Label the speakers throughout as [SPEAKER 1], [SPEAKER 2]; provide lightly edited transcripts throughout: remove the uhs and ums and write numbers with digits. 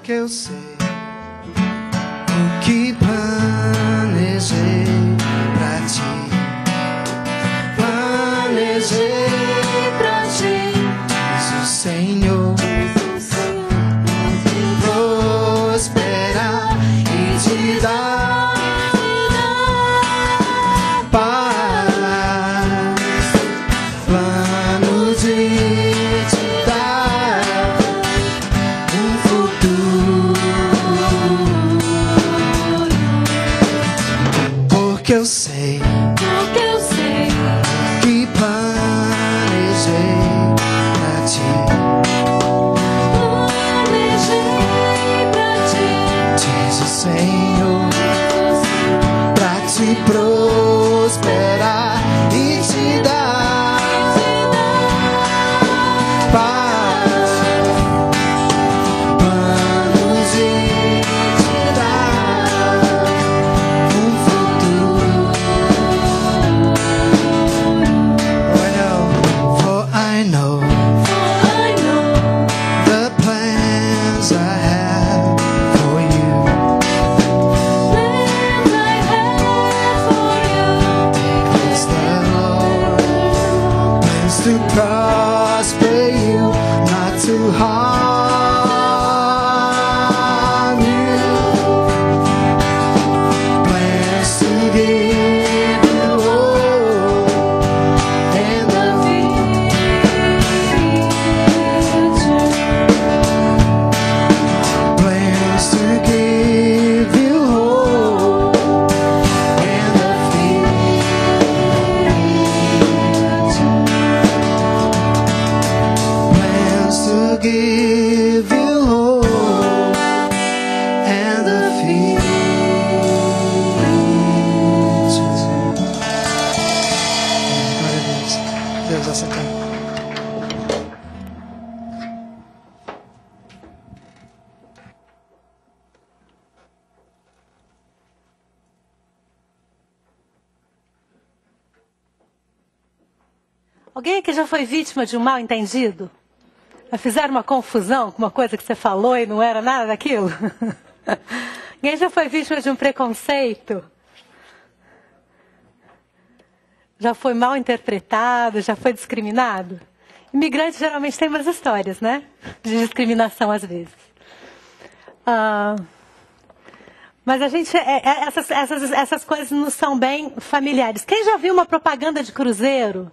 [SPEAKER 1] porque eu sei o que planejei pra ti. Planejei pra ti, diz o Senhor, prosperar e te dar paz, plano de te dar um futuro, porque eu sei que planejei pra ti. Diz o Senhor, pra te prosperar e te dar paz, planos de te dar um futuro. For I know the plans I have for you. Declares the Lord, plans to prosper you, not to harm you. Plans to give you hope and the plans to give you hope and the plans to give you hope and the future. Glória a Deus. Deus aceita.
[SPEAKER 2] Alguém aqui já foi vítima de um mal entendido? Já fizeram uma confusão com uma coisa que você falou e não era nada daquilo? Alguém já foi vítima de um preconceito? Já foi mal interpretado? Já foi discriminado? Imigrantes geralmente têm umas histórias, né? De discriminação às vezes. Mas a gente, essas coisas não são bem familiares. Quem já viu uma propaganda de cruzeiro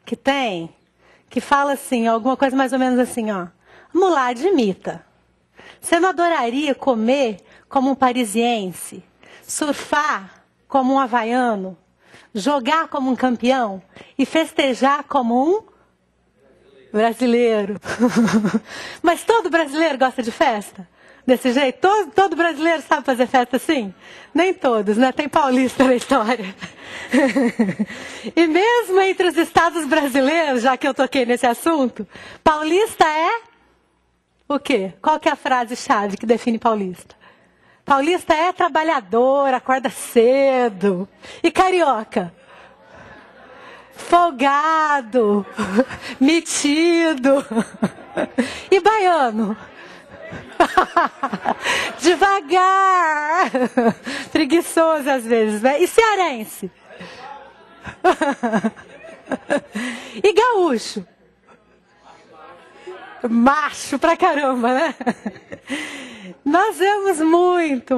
[SPEAKER 2] que tem, que fala assim, alguma coisa mais ou menos assim, ó. Vamos lá, admita. Você não adoraria comer como um parisiense, surfar como um havaiano, jogar como um campeão e festejar como um brasileiro? Mas todo brasileiro gosta de festa? Desse jeito? Todo brasileiro sabe fazer festa assim? Nem todos, né? Tem paulista na história. E mesmo entre os estados brasileiros, já que eu toquei nesse assunto, paulista é o quê? Qual que é a frase-chave que define paulista? Paulista é trabalhador, acorda cedo. E carioca? Folgado, metido. E baiano? Devagar, preguiçoso às vezes, né? E cearense? E gaúcho? Macho pra caramba, né? Nós vemos muito.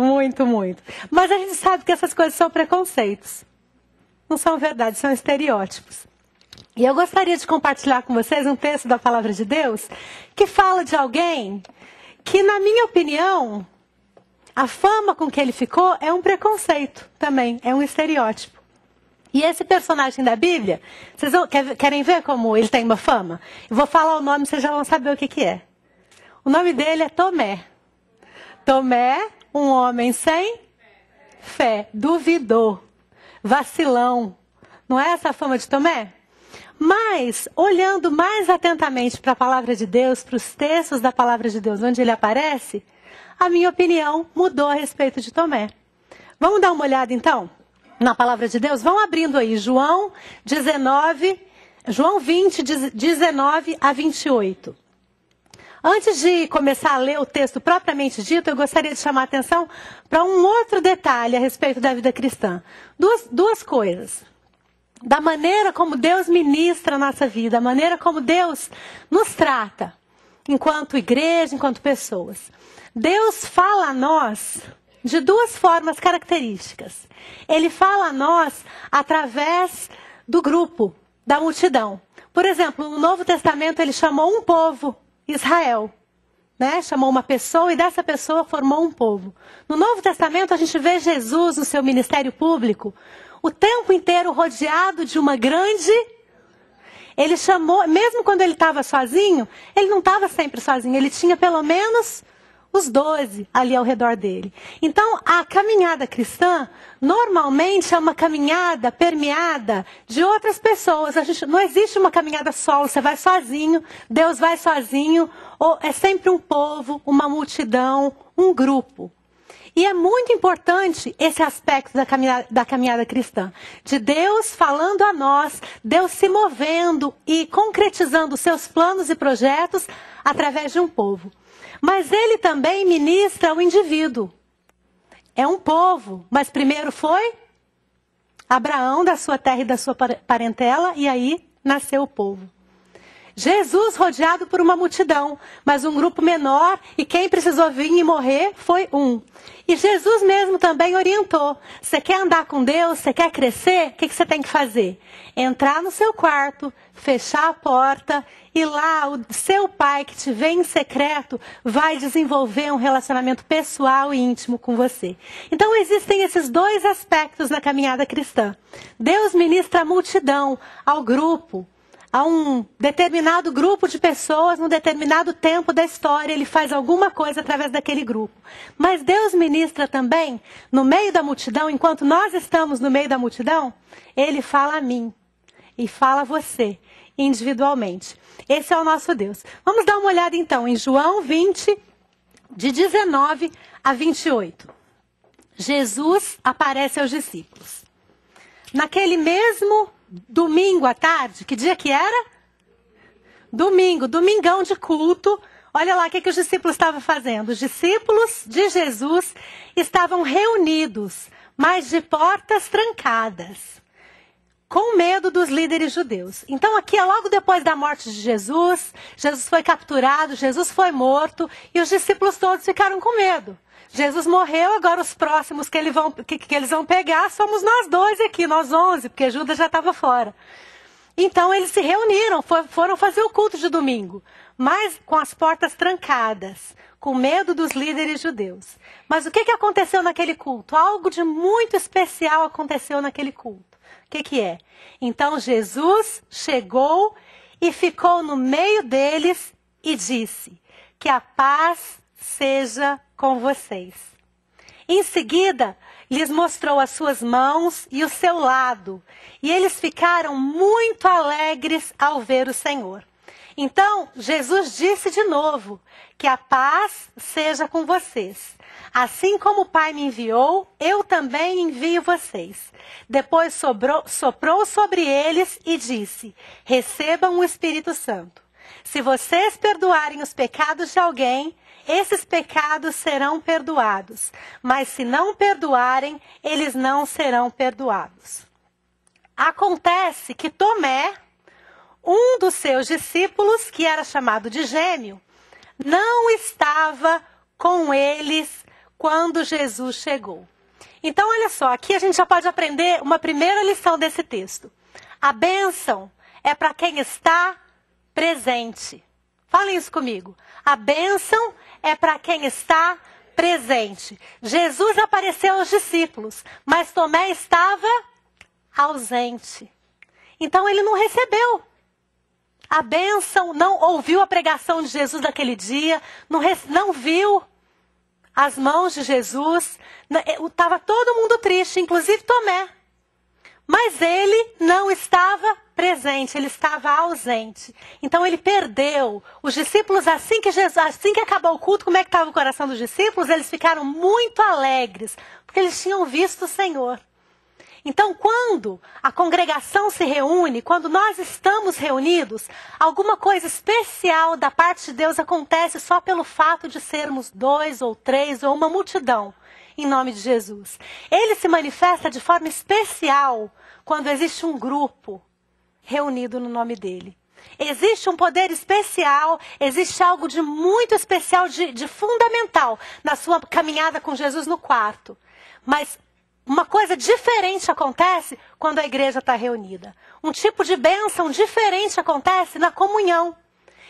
[SPEAKER 2] Mas a gente sabe que essas coisas são preconceitos. Não são verdade, são estereótipos. E eu gostaria de compartilhar com vocês um texto da Palavra de Deus que fala de alguém que, na minha opinião, a fama com que ele ficou é um preconceito também, é um estereótipo. E esse personagem da Bíblia, vocês querem ver como ele tem uma fama? Eu vou falar o nome, vocês já vão saber o que é. O nome dele é Tomé. Tomé, um homem sem fé, duvidou, vacilão. Não é essa a fama de Tomé? Mas, olhando mais atentamente para a palavra de Deus, para os textos da palavra de Deus, onde ele aparece, a minha opinião mudou a respeito de Tomé. Vamos dar uma olhada, então, na palavra de Deus? Vão abrindo aí, João 20, 19 a 28. Antes de começar a ler o texto propriamente dito, eu gostaria de chamar a atenção para um outro detalhe a respeito da vida cristã. Duas coisas. Da maneira como Deus ministra a nossa vida, a maneira como Deus nos trata, enquanto igreja, enquanto pessoas. Deus fala a nós de duas formas características. Ele fala a nós através do grupo, da multidão. Por exemplo, no Novo Testamento ele chamou um povo, Israel. Chamou uma pessoa e dessa pessoa formou um povo. No Novo Testamento a gente vê Jesus no seu ministério público o tempo inteiro rodeado de uma grande... Ele chamou, mesmo quando ele estava sozinho, ele não estava sempre sozinho, ele tinha pelo menos os 12 ali ao redor dele. Então, a caminhada cristã, normalmente é uma caminhada permeada de outras pessoas. Não existe uma caminhada solo, você vai sozinho, Deus vai sozinho, ou é sempre um povo, uma multidão, um grupo. E é muito importante esse aspecto da caminhada cristã. De Deus falando a nós, Deus se movendo e concretizando os seus planos e projetos através de um povo. Mas ele também ministra o indivíduo. É um povo, mas primeiro foi Abraão, da sua terra e da sua parentela, e aí nasceu o povo. Jesus rodeado por uma multidão, mas um grupo menor, e quem precisou vir e morrer foi um. E Jesus mesmo também orientou. Você quer andar com Deus? Você quer crescer? O que você tem que fazer? Entrar no seu quarto, fechar a porta, e lá o seu pai que te vê em secreto vai desenvolver um relacionamento pessoal e íntimo com você. Então existem esses dois aspectos na caminhada cristã. Deus ministra a multidão, ao grupo, a um determinado grupo de pessoas, num determinado tempo da história, ele faz alguma coisa através daquele grupo. Mas Deus ministra também, no meio da multidão, enquanto nós estamos no meio da multidão, ele fala a mim e fala a você, individualmente. Esse é o nosso Deus. Vamos dar uma olhada então em João 20, de 19 a 28. Jesus aparece aos discípulos. Naquele mesmo domingo à tarde, que dia que era? Domingo, domingão de culto. Olha lá o que os discípulos estavam fazendo. Os discípulos de Jesus estavam reunidos, mas de portas trancadas, com medo dos líderes judeus. Então aqui é logo depois da morte de Jesus. Jesus foi capturado, Jesus foi morto, e os discípulos todos ficaram com medo. Jesus morreu, agora os próximos que eles vão pegar somos nós 12 aqui, nós 11, porque Judas já estava fora. Então eles se reuniram, foram fazer o culto de domingo, mas com as portas trancadas, com medo dos líderes judeus. Mas o que aconteceu naquele culto? Algo de muito especial aconteceu naquele culto. O que é? Então Jesus chegou e ficou no meio deles e disse: que a paz seja com vocês. Em seguida, lhes mostrou as suas mãos e o seu lado, e eles ficaram muito alegres ao ver o Senhor. Então, Jesus disse de novo: que a paz seja com vocês. Assim como o Pai me enviou, eu também envio vocês. Depois soprou sobre eles e disse: recebam o Espírito Santo. Se vocês perdoarem os pecados de alguém, esses pecados serão perdoados. Mas se não perdoarem, eles não serão perdoados. Acontece que Tomé, um dos seus discípulos, que era chamado de Gêmeo, não estava com eles quando Jesus chegou. Então, olha só, aqui a gente já pode aprender uma primeira lição desse texto. A bênção é para quem está presente. Falem isso comigo. A bênção é para quem está presente. Jesus apareceu aos discípulos, mas Tomé estava ausente. Então ele não recebeu a bênção, não ouviu a pregação de Jesus naquele dia, não viu as mãos de Jesus. Estava todo mundo triste, inclusive Tomé. Mas ele não estava presente, ele estava ausente. Então ele perdeu. Os discípulos, assim que acabou o culto, como é que estava o coração dos discípulos? Eles ficaram muito alegres, porque eles tinham visto o Senhor. Então, quando a congregação se reúne, quando nós estamos reunidos, alguma coisa especial da parte de Deus acontece só pelo fato de sermos 2 ou 3 ou uma multidão, em nome de Jesus. Ele se manifesta de forma especial quando existe um grupo reunido no nome dele. Existe um poder especial, existe algo de muito especial, de fundamental na sua caminhada com Jesus no quarto. Mas uma coisa diferente acontece quando a igreja está reunida. Um tipo de bênção diferente acontece na comunhão.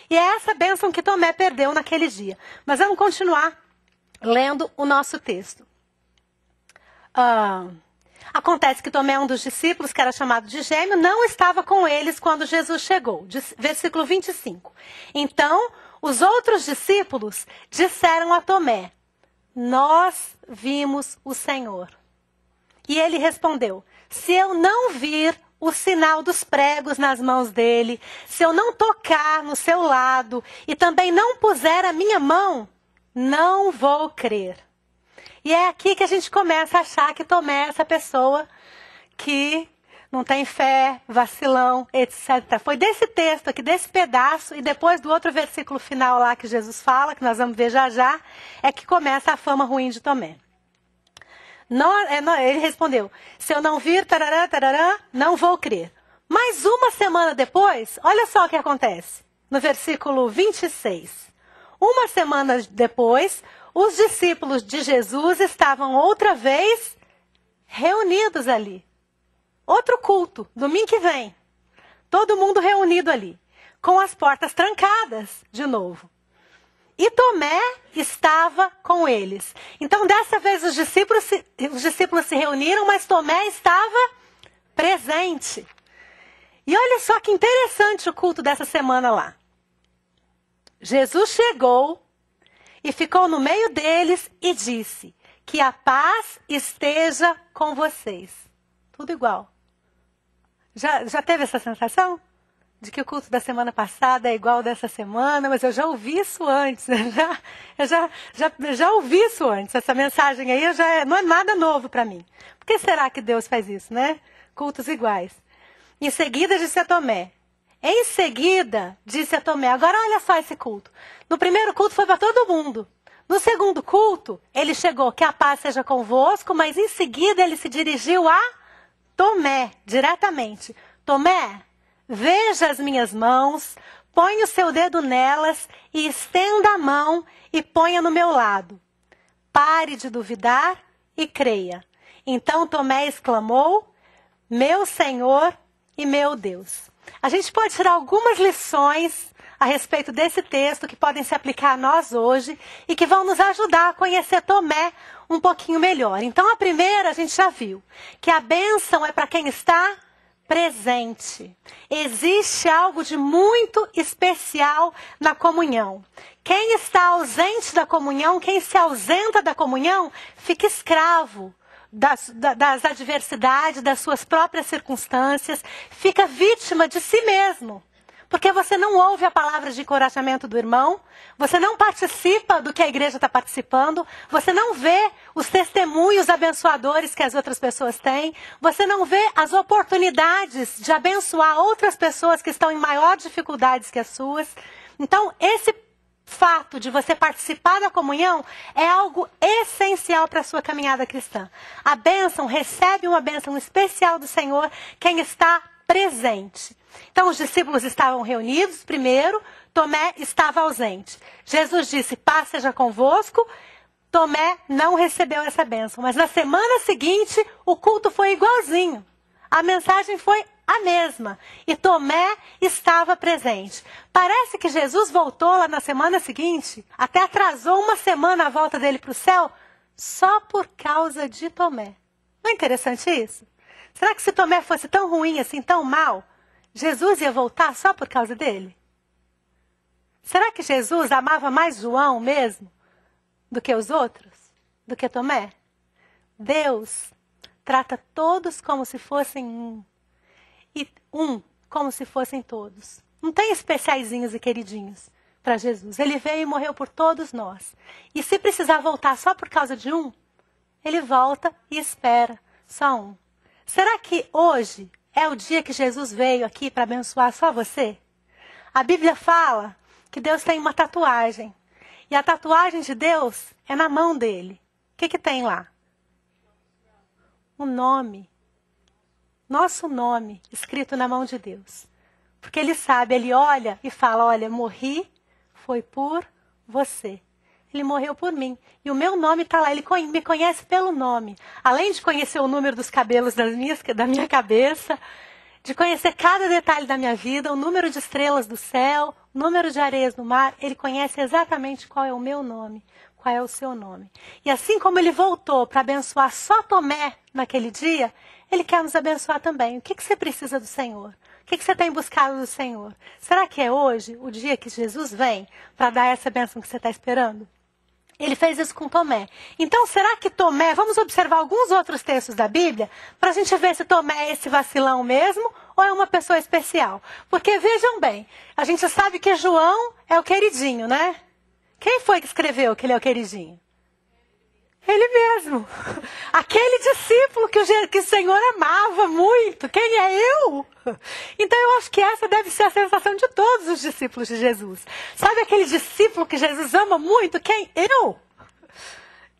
[SPEAKER 2] E é essa bênção que Tomé perdeu naquele dia. Mas vamos continuar lendo o nosso texto. Acontece que Tomé, um dos discípulos, que era chamado de Gêmeo, não estava com eles quando Jesus chegou. Versículo 25. Então, os outros discípulos disseram a Tomé: nós vimos o Senhor. E ele respondeu: se eu não vir o sinal dos pregos nas mãos dele, se eu não tocar no seu lado e também não puser a minha mão, não vou crer. E é aqui que a gente começa a achar que Tomé é essa pessoa que não tem fé, vacilão, etc. Foi desse texto aqui, desse pedaço, e depois do outro versículo final lá que Jesus fala, que nós vamos ver já já, é que começa a fama ruim de Tomé. Ele respondeu: se eu não vir, tarará, tarará, não vou crer. Mas uma semana depois, olha só o que acontece. No versículo 26. Uma semana depois, os discípulos de Jesus estavam outra vez reunidos ali. Outro culto, domingo que vem. Todo mundo reunido ali, com as portas trancadas de novo. E Tomé estava com eles. Então, dessa vez, os discípulos se reuniram, mas Tomé estava presente. E olha só que interessante o culto dessa semana lá. Jesus chegou e ficou no meio deles e disse: que a paz esteja com vocês. Tudo igual. Já teve essa sensação? De que o culto da semana passada é igual dessa semana, mas eu já ouvi isso antes. Eu já ouvi isso antes. Essa mensagem aí não é nada novo para mim. Por que será que Deus faz isso, né? Cultos iguais. Em seguida disse a Tomé. Em seguida disse a Tomé. Agora olha só esse culto. No primeiro culto foi para todo mundo. No segundo culto, ele chegou: que a paz seja convosco, mas em seguida ele se dirigiu a Tomé, diretamente. Tomé, veja as minhas mãos, ponha o seu dedo nelas e estenda a mão e ponha no meu lado. Pare de duvidar e creia. Então Tomé exclamou: meu Senhor e meu Deus. A gente pode tirar algumas lições a respeito desse texto que podem se aplicar a nós hoje e que vão nos ajudar a conhecer Tomé um pouquinho melhor. Então a primeira a gente já viu, que a bênção é para quem está presente. Existe algo de muito especial na comunhão. Quem está ausente da comunhão, quem se ausenta da comunhão, fica escravo das adversidades, das suas próprias circunstâncias, fica vítima de si mesmo. Porque você não ouve a palavra de encorajamento do irmão, você não participa do que a igreja está participando, você não vê os testemunhos abençoadores que as outras pessoas têm, você não vê as oportunidades de abençoar outras pessoas que estão em maior dificuldades que as suas. Então, esse fato de você participar da comunhão é algo essencial para a sua caminhada cristã. A bênção, recebe uma bênção especial do Senhor quem está presente. Então os discípulos estavam reunidos primeiro, Tomé estava ausente. Jesus disse: paz seja convosco. Tomé não recebeu essa bênção, mas na semana seguinte o culto foi igualzinho. A mensagem foi a mesma e Tomé estava presente. Parece que Jesus voltou lá na semana seguinte, até atrasou uma semana a volta dele para o céu, só por causa de Tomé. Não é interessante isso? Será que se Tomé fosse tão ruim assim, tão mal, Jesus ia voltar só por causa dele? Será que Jesus amava mais João mesmo do que os outros? Do que Tomé? Deus trata todos como se fossem um. E um como se fossem todos. Não tem especiaizinhos e queridinhos para Jesus. Ele veio e morreu por todos nós. E se precisar voltar só por causa de um, ele volta e espera só um. Será que hoje é o dia que Jesus veio aqui para abençoar só você? A Bíblia fala que Deus tem uma tatuagem. E a tatuagem de Deus é na mão dele. O que tem lá? O nome. Nosso nome escrito na mão de Deus. Porque ele sabe, ele olha e fala, olha, morri, foi por você. Ele morreu por mim. E o meu nome está lá, ele me conhece pelo nome. Além de conhecer o número dos cabelos da minha cabeça, de conhecer cada detalhe da minha vida, o número de estrelas do céu, o número de areias no mar, ele conhece exatamente qual é o meu nome, qual é o seu nome. E assim como ele voltou para abençoar só Tomé naquele dia, ele quer nos abençoar também. O que você precisa do Senhor? O que você tem buscado do Senhor? Será que é hoje o dia que Jesus vem para dar essa bênção que você está esperando? Ele fez isso com Tomé. Então, será que Tomé... Vamos observar alguns outros textos da Bíblia para a gente ver se Tomé é esse vacilão mesmo ou é uma pessoa especial. Porque, vejam bem, a gente sabe que João é o queridinho, né? Quem foi que escreveu que ele é o queridinho? Ele mesmo. Aquele discípulo que o Senhor amava muito. Quem é eu? Então eu acho que essa deve ser a sensação de todos os discípulos de Jesus. Sabe aquele discípulo que Jesus ama muito? Quem? Eu.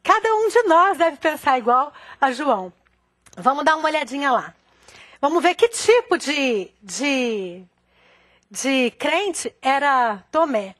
[SPEAKER 2] Cada um de nós deve pensar igual a João. Vamos dar uma olhadinha lá. Vamos ver que tipo de crente era Tomé.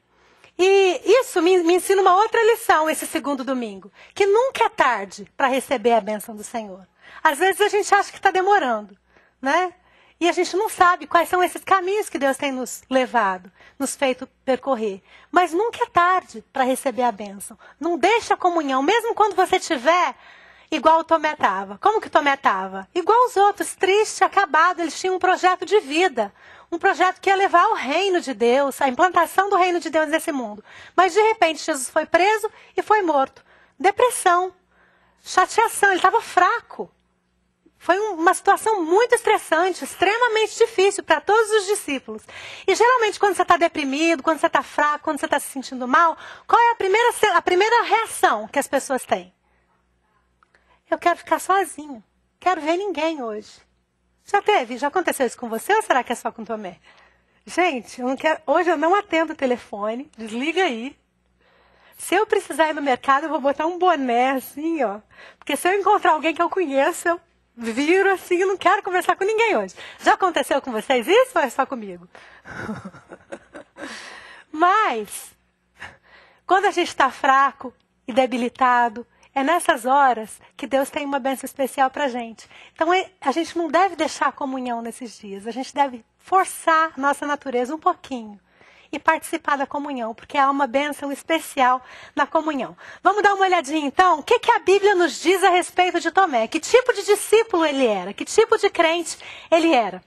[SPEAKER 2] E isso me ensina uma outra lição esse segundo domingo. Que nunca é tarde para receber a bênção do Senhor. Às vezes a gente acha que está demorando, né? E a gente não sabe quais são esses caminhos que Deus tem nos levado, nos feito percorrer. Mas nunca é tarde para receber a bênção. Não deixa a comunhão, mesmo quando você estiver igual o Tomé estava. Como que o Tomé estava? Igual os outros, triste, acabado. Eles tinham um projeto de vida. Um projeto que ia levar ao reino de Deus, a implantação do reino de Deus nesse mundo. Mas de repente Jesus foi preso e foi morto. Depressão, chateação, ele estava fraco. Foi uma situação muito estressante, extremamente difícil para todos os discípulos. E geralmente quando você está deprimido, quando você está fraco, quando você está se sentindo mal, qual é a primeira reação que as pessoas têm? Eu quero ficar sozinho, quero ver ninguém hoje. Já teve? Já aconteceu isso com você ou será que é só com Tomé? Gente, hoje eu não atendo o telefone, desliga aí. Se eu precisar ir no mercado, eu vou botar um boné assim, ó. Porque se eu encontrar alguém que eu conheço, eu viro assim e não quero conversar com ninguém hoje. Já aconteceu com vocês isso ou é só comigo? Mas, quando a gente está fraco e debilitado, é nessas horas que Deus tem uma bênção especial para a gente. Então, a gente não deve deixar a comunhão nesses dias. A gente deve forçar a nossa natureza um pouquinho e participar da comunhão, porque há uma bênção especial na comunhão. Vamos dar uma olhadinha, então? O que a Bíblia nos diz a respeito de Tomé? Que tipo de discípulo ele era? Que tipo de crente ele era?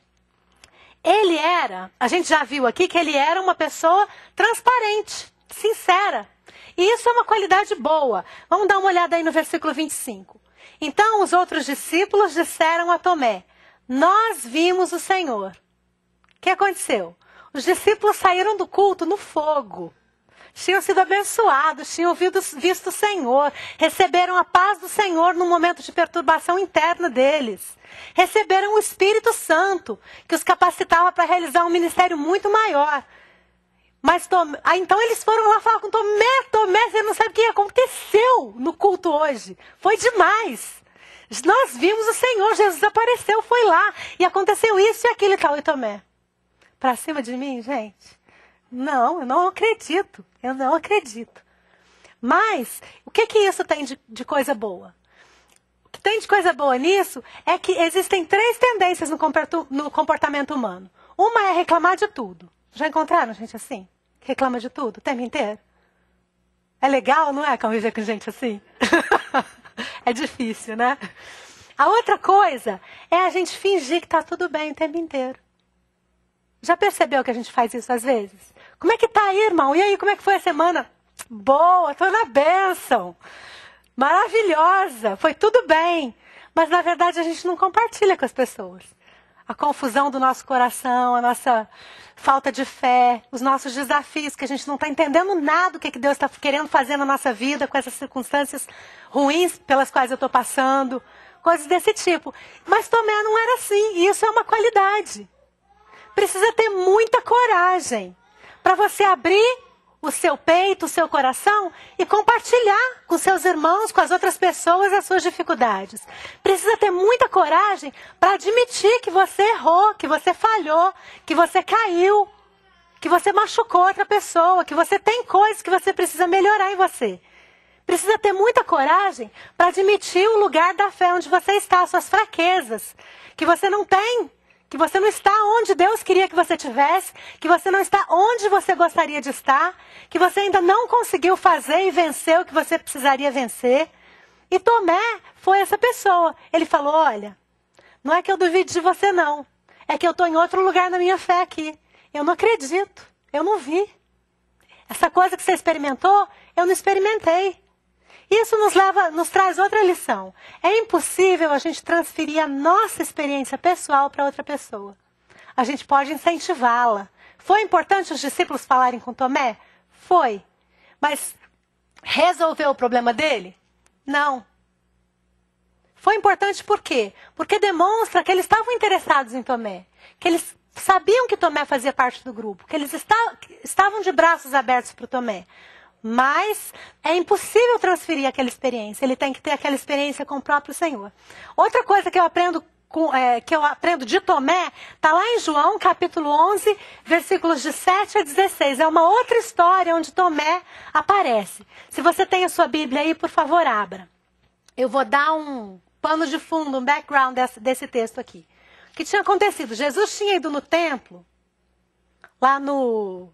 [SPEAKER 2] Ele era, a gente já viu aqui, que ele era uma pessoa transparente, sincera. E isso é uma qualidade boa. Vamos dar uma olhada aí no versículo 25. Então os outros discípulos disseram a Tomé, nós vimos o Senhor. O que aconteceu? Os discípulos saíram do culto no fogo. Tinham sido abençoados, tinham visto o Senhor. Receberam a paz do Senhor num momento de perturbação interna deles. Receberam o Espírito Santo, que os capacitava para realizar um ministério muito maior. Mas então eles foram lá falar com Tomé, você não sabe o que aconteceu no culto hoje. Foi demais. Nós vimos o Senhor, Jesus apareceu, foi lá. E aconteceu isso e aquilo e tal. E Tomé, para cima de mim, gente? Não, eu não acredito. Eu não acredito. Mas, o que isso tem de coisa boa? O que tem de coisa boa nisso é que existem 3 tendências no comportamento humano. Uma é reclamar de tudo. Já encontraram gente assim? Reclama de tudo o tempo inteiro? É legal, não é, conviver com gente assim? É difícil, né? A outra coisa é a gente fingir que está tudo bem o tempo inteiro. Já percebeu que a gente faz isso às vezes? Como é que tá aí, irmão? E aí, como é que foi a semana? Boa, tô na bênção. Maravilhosa, foi tudo bem. Mas na verdade a gente não compartilha com as pessoas. A confusão do nosso coração, a nossa falta de fé, os nossos desafios, que a gente não está entendendo nada do que Deus está querendo fazer na nossa vida, com essas circunstâncias ruins pelas quais eu estou passando, coisas desse tipo. Mas Tomé não era assim, e isso é uma qualidade. Precisa ter muita coragem para você abrir o seu peito, o seu coração e compartilhar com seus irmãos, com as outras pessoas as suas dificuldades. Precisa ter muita coragem para admitir que você errou, que você falhou, que você caiu, que você machucou outra pessoa, que você tem coisas que você precisa melhorar em você. Precisa ter muita coragem para admitir o lugar da fé onde você está, as suas fraquezas, que você não tem, que você não está onde Deus queria que você estivesse, que você não está onde você gostaria de estar, que você ainda não conseguiu fazer e vencer o que você precisaria vencer. E Tomé foi essa pessoa. Ele falou, olha, não é que eu duvide de você não, é que eu estou em outro lugar na minha fé aqui. Eu não acredito, eu não vi. Essa coisa que você experimentou, eu não experimentei. Isso nos traz outra lição. É impossível a gente transferir a nossa experiência pessoal para outra pessoa. A gente pode incentivá-la. Foi importante os discípulos falarem com Tomé? Foi. Mas resolveu o problema dele? Não. Foi importante por quê? Porque demonstra que eles estavam interessados em Tomé. Que eles sabiam que Tomé fazia parte do grupo. Que eles estavam de braços abertos para o Tomé. Mas é impossível transferir aquela experiência. Ele tem que ter aquela experiência com o próprio Senhor. Outra coisa que eu aprendo de Tomé está lá em João, capítulo 11, versículos de 7 a 16. É uma outra história onde Tomé aparece. Se você tem a sua Bíblia aí, por favor, abra. Eu vou dar um pano de fundo, um background desse texto aqui. O que tinha acontecido? Jesus tinha ido no templo, lá no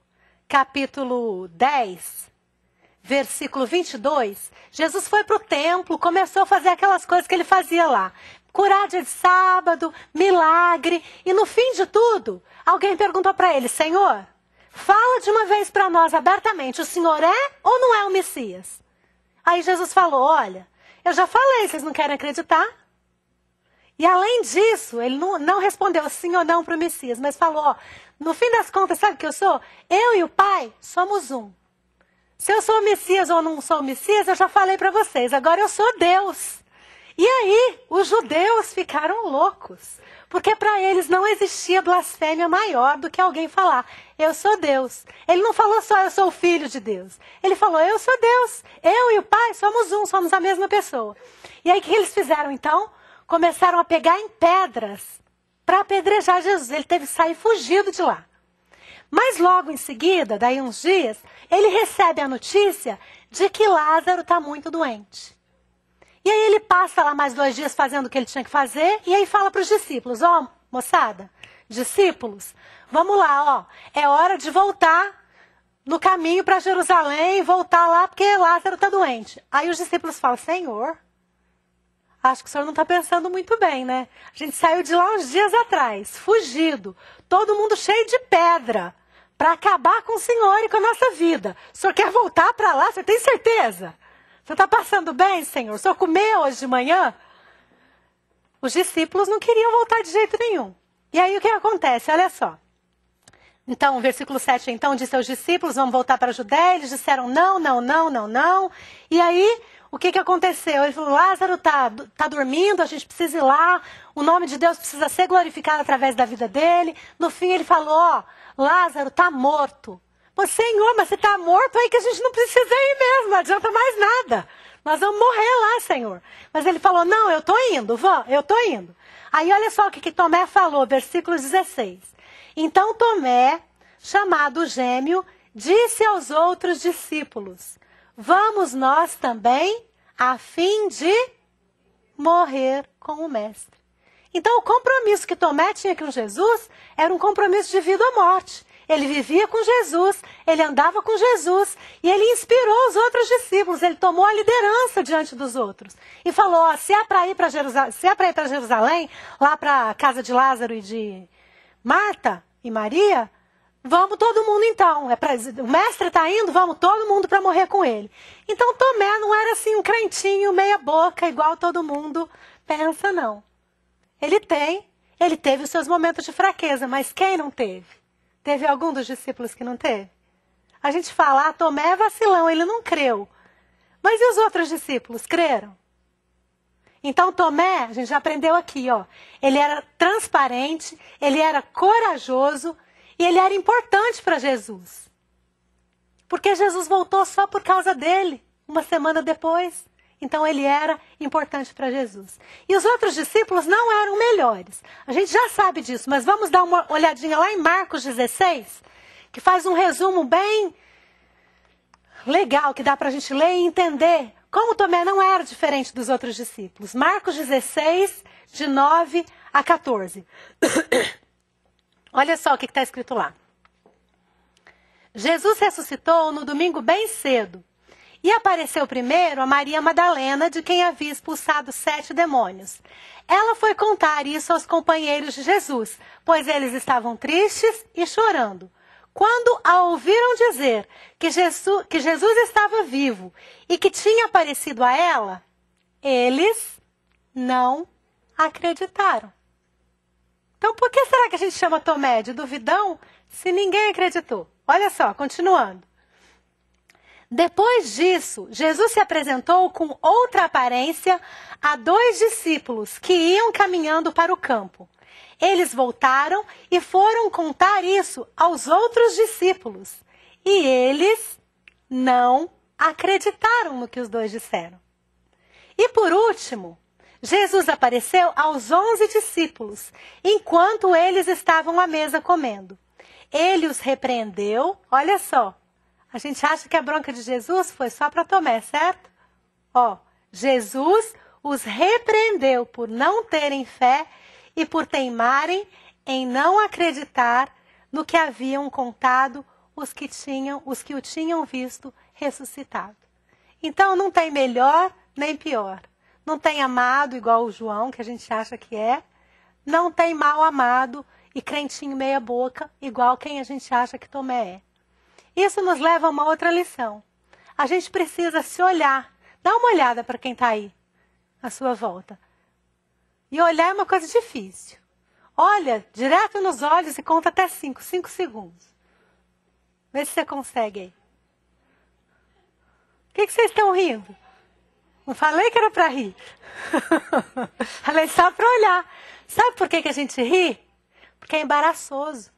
[SPEAKER 2] capítulo 10, versículo 22, Jesus foi para o templo, começou a fazer aquelas coisas que ele fazia lá. Curar dia de sábado, milagre. E no fim de tudo, alguém perguntou para ele, Senhor, fala de uma vez para nós abertamente, o Senhor é ou não é o Messias? Aí Jesus falou, olha, eu já falei, vocês não querem acreditar? E além disso, ele não respondeu sim ou não para o Messias, mas falou, ó, no fim das contas, sabe o que eu sou? Eu e o Pai somos um. Se eu sou o Messias ou não sou o Messias, eu já falei para vocês. Agora eu sou Deus. E aí, os judeus ficaram loucos. Porque para eles não existia blasfêmia maior do que alguém falar, eu sou Deus. Ele não falou só, eu sou o filho de Deus. Ele falou, eu sou Deus. Eu e o Pai somos um, somos a mesma pessoa. E aí, o que eles fizeram então? Começaram a pegar em pedras para apedrejar Jesus. Ele teve que sair fugido de lá. Mas logo em seguida, daí uns dias, ele recebe a notícia de que Lázaro está muito doente. E aí ele passa lá mais 2 dias fazendo o que ele tinha que fazer, e aí fala para os discípulos, ó, moçada, discípulos, vamos lá, ó, é hora de voltar no caminho para Jerusalém, voltar lá porque Lázaro está doente. Aí os discípulos falam, Senhor, acho que o senhor não está pensando muito bem, né? A gente saiu de lá uns dias atrás, fugido, todo mundo cheio de pedra, para acabar com o senhor e com a nossa vida. O senhor quer voltar para lá? Você tem certeza? Você está passando bem, Senhor? O senhor comeu hoje de manhã? Os discípulos não queriam voltar de jeito nenhum. E aí o que acontece? Olha só. Então, versículo 7, então, disse aos discípulos, vamos voltar para a Judéia. Eles disseram não, não, não, não, não. E aí, o que aconteceu? Ele falou, Lázaro tá dormindo, a gente precisa ir lá. O nome de Deus precisa ser glorificado através da vida dele. No fim, ele falou, ó, Lázaro está morto. Mas, Senhor, mas você está morto aí que a gente não precisa ir mesmo, não adianta mais nada. Nós vamos morrer lá, Senhor. Mas ele falou, não, eu estou indo, eu estou indo. Aí olha só o que Tomé falou, versículo 16. Então Tomé, chamado Gêmeo, disse aos outros discípulos, vamos nós também, a fim de morrer com o Mestre. Então o compromisso que Tomé tinha com Jesus era um compromisso de vida ou morte. Ele vivia com Jesus, ele andava com Jesus e ele inspirou os outros discípulos, ele tomou a liderança diante dos outros. E falou, ó, se é para ir para Jerusalém, lá para a casa de Lázaro e de Marta e Maria, vamos todo mundo então. O mestre está indo, vamos todo mundo para morrer com ele. Então Tomé não era assim um crentinho meia boca, igual todo mundo pensa, não. Ele teve os seus momentos de fraqueza, mas quem não teve? Teve algum dos discípulos que não teve? A gente fala, Tomé é vacilão, ele não creu. Mas e os outros discípulos, creram? Então Tomé, a gente já aprendeu aqui, ó, ele era transparente, ele era corajoso e ele era importante para Jesus. Porque Jesus voltou só por causa dele, uma semana depois. Então ele era importante para Jesus. E os outros discípulos não eram melhores. A gente já sabe disso, mas vamos dar uma olhadinha lá em Marcos 16, que faz um resumo bem legal, que dá para a gente ler e entender como Tomé não era diferente dos outros discípulos. Marcos 16, de 9 a 14. Olha só o que está escrito lá. Jesus ressuscitou no domingo bem cedo e apareceu primeiro a Maria Madalena, de quem havia expulsado 7 demônios. Ela foi contar isso aos companheiros de Jesus, pois eles estavam tristes e chorando. Quando a ouviram dizer que Jesus estava vivo e que tinha aparecido a ela, eles não acreditaram. Então, por que será que a gente chama Tomé de duvidão se ninguém acreditou? Olha só, continuando. Depois disso, Jesus se apresentou com outra aparência a 2 discípulos que iam caminhando para o campo. Eles voltaram e foram contar isso aos outros discípulos. E eles não acreditaram no que os 2 disseram. E por último, Jesus apareceu aos 11 discípulos, enquanto eles estavam à mesa comendo. Ele os repreendeu, olha só. A gente acha que a bronca de Jesus foi só para Tomé, certo? Ó, Jesus os repreendeu por não terem fé e por teimarem em não acreditar no que haviam contado os que o tinham visto ressuscitado. Então não tem melhor nem pior. Não tem amado igual o João, que a gente acha que é. Não tem mal amado e crentinho meia boca, igual quem a gente acha que Tomé é. Isso nos leva a uma outra lição. A gente precisa se olhar. Dá uma olhada para quem está aí, à sua volta. E olhar é uma coisa difícil. Olha direto nos olhos e conta até 5 segundos. Vê se você consegue aí. O que vocês estão rindo? Não falei que era para rir. Falei só para olhar. Sabe por que a gente ri? Porque é embaraçoso.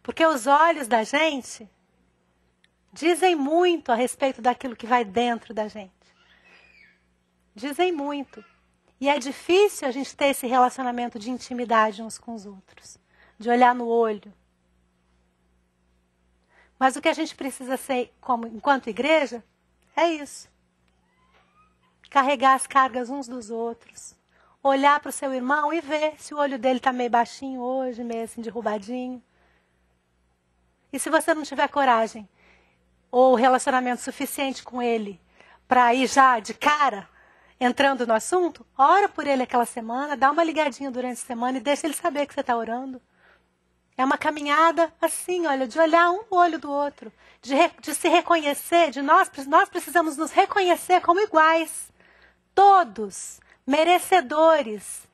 [SPEAKER 2] Porque os olhos da gente dizem muito a respeito daquilo que vai dentro da gente. Dizem muito. E é difícil a gente ter esse relacionamento de intimidade uns com os outros. De olhar no olho. Mas o que a gente precisa ser, enquanto igreja, é isso. Carregar as cargas uns dos outros. Olhar para o seu irmão e ver se o olho dele está meio baixinho hoje, meio assim derrubadinho. E se você não tiver coragem ou relacionamento suficiente com ele para ir já de cara, entrando no assunto, ora por ele aquela semana, dá uma ligadinha durante a semana e deixa ele saber que você está orando. É uma caminhada assim, olha, de olhar um no olho do outro, de se reconhecer, nós precisamos nos reconhecer como iguais. Todos merecedores,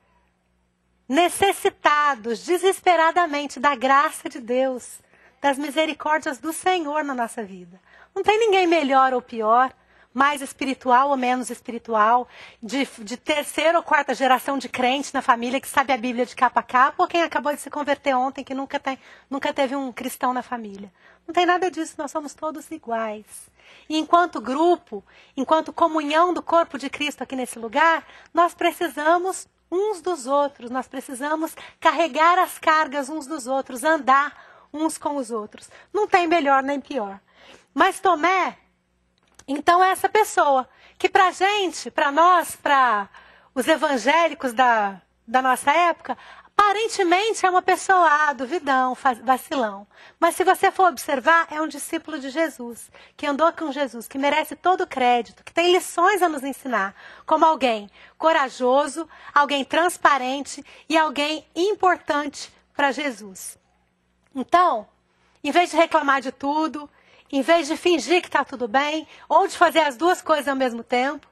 [SPEAKER 2] necessitados desesperadamente da graça de Deus, das misericórdias do Senhor na nossa vida. Não tem ninguém melhor ou pior, mais espiritual ou menos espiritual, de 3ª ou 4ª geração de crente na família que sabe a Bíblia de capa a capa, ou quem acabou de se converter ontem que nunca teve um cristão na família. Não tem nada disso, nós somos todos iguais. E enquanto grupo, enquanto comunhão do corpo de Cristo aqui nesse lugar, nós precisamos uns dos outros, nós precisamos carregar as cargas uns dos outros, andar uns com os outros. Não tem melhor nem pior. Mas Tomé, então, é essa pessoa que para a gente, para nós, para os evangélicos da nossa época, aparentemente é uma pessoa, duvidão, vacilão. Mas se você for observar, é um discípulo de Jesus, que andou com Jesus, que merece todo o crédito, que tem lições a nos ensinar, como alguém corajoso, alguém transparente e alguém importante para Jesus. Então, em vez de reclamar de tudo, em vez de fingir que está tudo bem, ou de fazer as duas coisas ao mesmo tempo,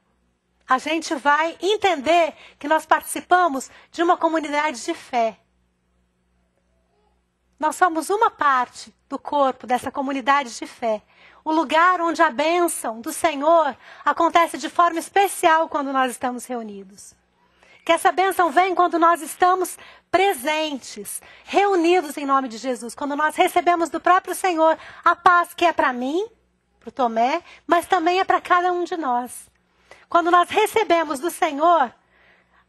[SPEAKER 2] a gente vai entender que nós participamos de uma comunidade de fé. Nós somos uma parte do corpo dessa comunidade de fé. o lugar onde a bênção do Senhor acontece de forma especial quando nós estamos reunidos. Que essa bênção vem quando nós estamos presentes, reunidos em nome de Jesus. Quando nós recebemos do próprio Senhor a paz que é para mim, para o Tomé, mas também é para cada um de nós. Quando nós recebemos do Senhor,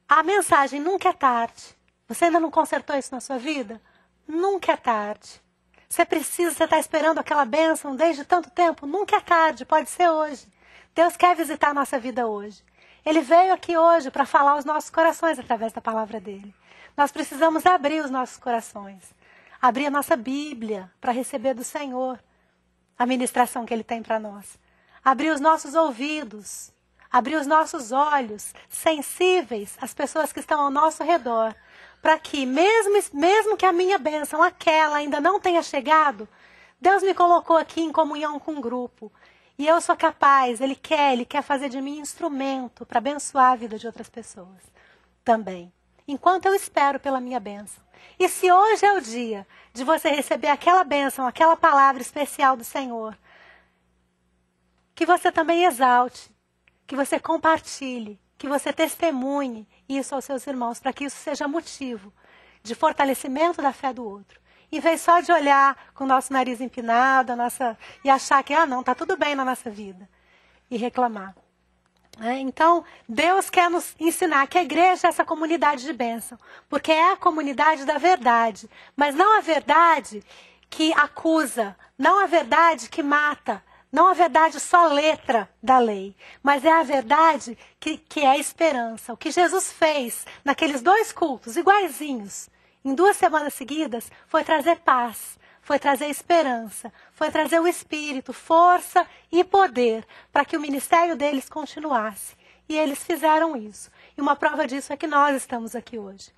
[SPEAKER 2] a mensagem nunca é tarde. Você ainda não consertou isso na sua vida? Nunca é tarde. Você está esperando aquela bênção desde tanto tempo? Nunca é tarde, pode ser hoje. Deus quer visitar a nossa vida hoje. Ele veio aqui hoje para falar aos nossos corações através da palavra dele. Nós precisamos abrir os nossos corações. Abrir a nossa Bíblia para receber do Senhor a ministração que ele tem para nós. Abrir os nossos ouvidos. Abrir os nossos olhos sensíveis às pessoas que estão ao nosso redor. Para que, mesmo que a minha bênção, aquela, ainda não tenha chegado, Deus me colocou aqui em comunhão com um grupo. E eu sou capaz, Ele quer fazer de mim instrumento para abençoar a vida de outras pessoas também. Enquanto eu espero pela minha bênção. E se hoje é o dia de você receber aquela bênção, aquela palavra especial do Senhor, que você também exalte, que você compartilhe, que você testemunhe isso aos seus irmãos, para que isso seja motivo de fortalecimento da fé do outro. Em vez só de olhar com o nosso nariz empinado, e achar que, não, está tudo bem na nossa vida. E reclamar. Então, Deus quer nos ensinar que a igreja é essa comunidade de bênção. Porque é a comunidade da verdade. Mas não a verdade que acusa, não a verdade que mata, não a verdade só letra da lei. Mas é a verdade que é a esperança. O que Jesus fez naqueles 2 cultos iguaizinhos, em 2 semanas seguidas, foi trazer paz, foi trazer esperança, foi trazer o Espírito, força e poder para que o ministério deles continuasse. E eles fizeram isso. E uma prova disso é que nós estamos aqui hoje.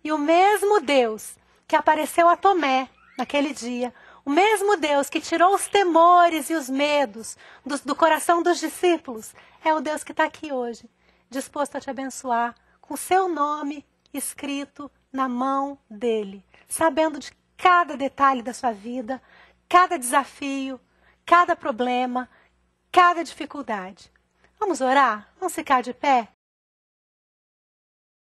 [SPEAKER 2] E o mesmo Deus que apareceu a Tomé naquele dia, o mesmo Deus que tirou os temores e os medos do coração dos discípulos, é o Deus que está aqui hoje, disposto a te abençoar com o seu nome escrito na mão dele, sabendo de cada detalhe da sua vida, cada desafio, cada problema, cada dificuldade. Vamos orar? Vamos ficar de pé?